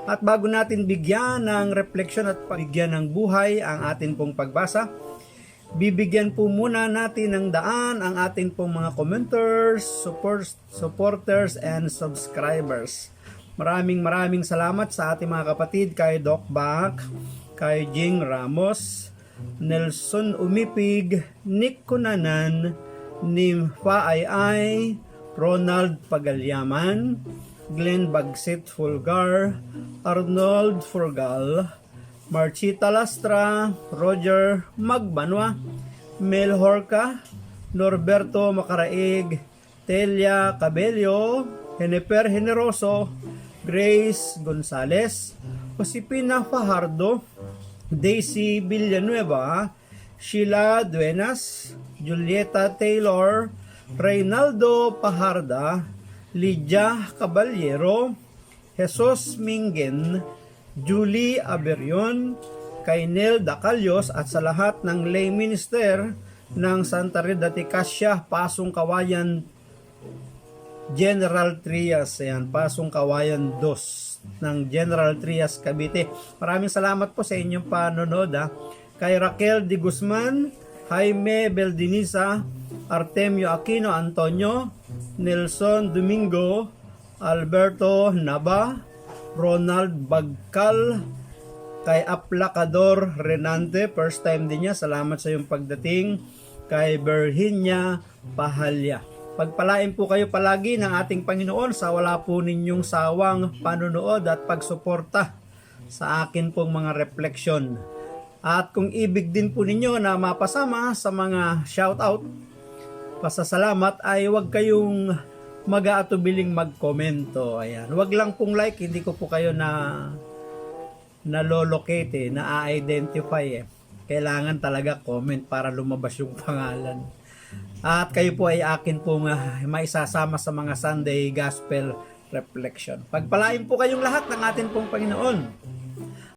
At bago natin bigyan ng refleksyon at bigyan ng buhay ang atin pong pagbasa, bibigyan po muna natin ng daan ang ating pong mga commenters, supporters, and subscribers. Maraming salamat sa ating mga kapatid, kay Doc Bak, kay Jing Ramos, Nelson Umipig, Nick Kunanan, Nimfa Ay, Ronald Pagalyaman, Glenn Bagsit Fulgar, Arnold Furgal, Marchita Lastra, Roger Magbanwa, Mel Horca, Norberto Macaraig, Telia Cabello, Jennifer Generoso, Grace Gonzales, Josepina Fajardo, Daisy Villanueva, Sheila Duenas, Julieta Taylor, Reynaldo Pajarda, Lydia Caballero, Jesus Mingen, Julie Aberion, kay Nel Dacalyos at sa lahat ng lay minister ng Santa Rita de Casia, Pasong Kawayan General Trias. Ayan, Pasong Kawayan 2 ng General Trias, Cavite. Maraming salamat po sa inyong panonood. Kay Raquel de Guzman, Jaime Beldiniza, Artemio Aquino Antonio, Nelson Domingo, Alberto Naba, Ronald Bagcal, kay Aplacador Renante, first time din niya, salamat sa iyong pagdating, kay Virginia Pahalya. Pagpalain po kayo palagi ng ating Panginoon sa wala po ninyong sawang panunood at pagsuporta sa akin pong mga refleksyon. At kung ibig din po ninyo na mapasama sa mga shoutout, pasasalamat, ay huwag kayong mag-aatubiling magkomento. Ayan. Huwag lang pong like, hindi ko po kayo na-locate, na-identify. Kailangan talaga comment para lumabas yung pangalan. At kayo po ay akin pong maisasama sa mga Sunday Gospel Reflection. Pagpalain po kayong lahat ng atin pong Panginoon.